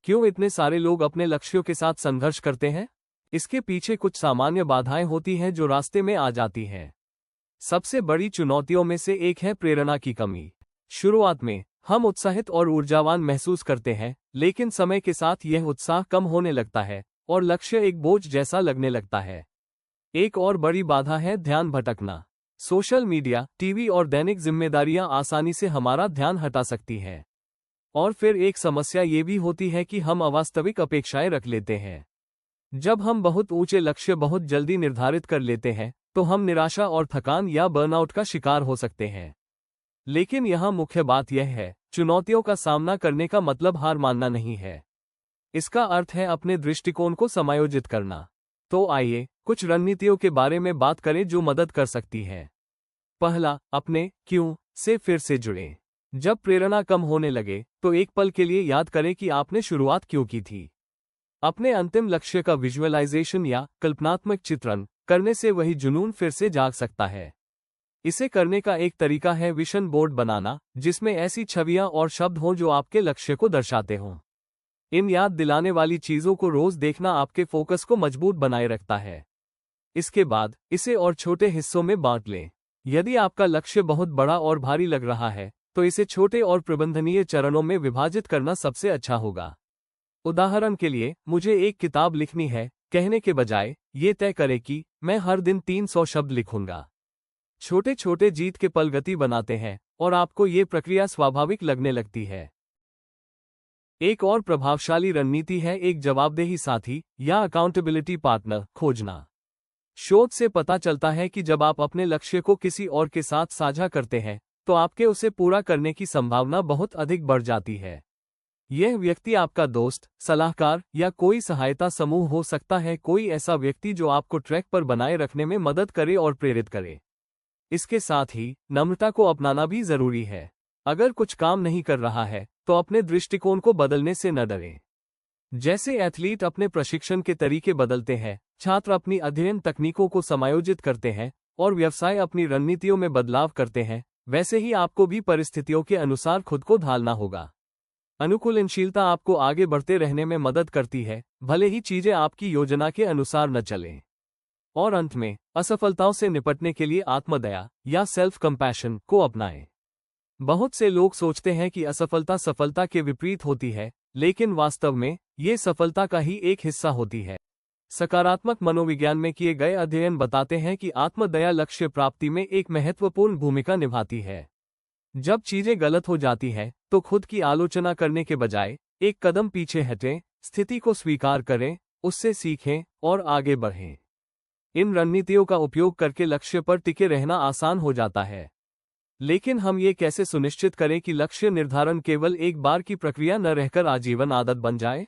क्यों इतने सारे लोग अपने लक्ष्यों के साथ संघर्ष करते हैं? इसके पीछे कुछ सामान्य बाधाएं होती हैं जो रास्ते में आ जाती हैं। सबसे बड़ी चुनौतियों में से एक है प्रेरणा की कमी। शुरुआत में हम उत्साहित और ऊर्जावान महसूस करते हैं, लेकिन समय के साथ यह उत्साह कम होने लगता है और लक्ष्य एक बोझ जैसा लगने लगता है। एक और बड़ी बाधा है ध्यान भटकना। सोशल मीडिया, टीवी और दैनिक जिम्मेदारियां आसानी से हमारा ध्यान हटा सकती हैं। और फिर एक समस्या ये भी होती है कि हम अवास्तविक अपेक्षाएं रख लेते हैं। जब हम बहुत ऊंचे लक्ष्य बहुत जल्दी निर्धारित कर लेते हैं, तो हम निराशा और थकान या बर्नआउट का शिकार हो सकते हैं। लेकिन यहाँ मुख्य बात यह है, चुनौतियों का सामना करने का मतलब हार मानना नहीं है। इसका अर्थ है अपने दृष्टिकोण को समायोजित करना। तो आइए कुछ रणनीतियों के बारे में बात करें जो मदद कर सकती है। पहला, अपने क्यों से फिर से जुड़ें। जब प्रेरणा कम होने लगे, तो एक पल के लिए याद करें कि आपने शुरुआत क्यों की थी। अपने अंतिम लक्ष्य का विजुअलाइजेशन या कल्पनात्मक चित्रण करने से वही जुनून फिर से जाग सकता है। इसे करने का एक तरीका है विजन बोर्ड बनाना, जिसमें ऐसी छवियां और शब्द हों जो आपके लक्ष्य को दर्शाते हों। इन याद दिलाने वाली चीजों को रोज देखना आपके फोकस को मजबूत बनाए रखता है। इसके बाद इसे और छोटे हिस्सों में बांट लें। यदि आपका लक्ष्य बहुत बड़ा और भारी लग रहा है, तो इसे छोटे और प्रबंधनीय चरणों में विभाजित करना सबसे अच्छा होगा। उदाहरण के लिए, मुझे एक किताब लिखनी है कहने के बजाय ये तय करें कि मैं हर दिन 300 शब्द लिखूंगा। छोटे छोटे जीत के पल गति बनाते हैं और आपको ये प्रक्रिया स्वाभाविक लगने लगती है। एक और प्रभावशाली रणनीति है एक जवाबदेही साथी या अकाउंटेबिलिटी पार्टनर खोजना। शोध से पता चलता है कि जब आप अपने लक्ष्य को किसी और के साथ साझा करते हैं, तो आपके उसे पूरा करने की संभावना बहुत अधिक बढ़ जाती है। यह व्यक्ति आपका दोस्त, सलाहकार या कोई सहायता समूह हो सकता है, कोई ऐसा व्यक्ति जो आपको ट्रैक पर बनाए रखने में मदद करे और प्रेरित करे। इसके साथ ही नम्रता को अपनाना भी जरूरी है। अगर कुछ काम नहीं कर रहा है, तो अपने दृष्टिकोण को बदलने से न डरें। जैसे एथलीट अपने प्रशिक्षण के तरीके बदलते हैं, छात्र अपनी अध्ययन तकनीकों को समायोजित करते हैं और व्यवसाय अपनी रणनीतियों में बदलाव करते हैं, वैसे ही आपको भी परिस्थितियों के अनुसार खुद को ढालना होगा। अनुकूलनशीलता आपको आगे बढ़ते रहने में मदद करती है, भले ही चीजें आपकी योजना के अनुसार न चलें। और अंत में, असफलताओं से निपटने के लिए आत्मदया या सेल्फ कंपैशन को अपनाएं। बहुत से लोग सोचते हैं कि असफलता सफलता के विपरीत होती है, लेकिन वास्तव में ये सफलता का ही एक हिस्सा होती है। सकारात्मक मनोविज्ञान में किए गए अध्ययन बताते हैं कि आत्मदया लक्ष्य प्राप्ति में एक महत्वपूर्ण भूमिका निभाती है। जब चीजें गलत हो जाती हैं, तो खुद की आलोचना करने के बजाय एक कदम पीछे हटें, स्थिति को स्वीकार करें, उससे सीखें और आगे बढ़ें। इन रणनीतियों का उपयोग करके लक्ष्य पर टिके रहना आसान हो जाता है। लेकिन हम ये कैसे सुनिश्चित करें कि लक्ष्य निर्धारण केवल एक बार की प्रक्रिया न रहकर आजीवन आदत बन जाए?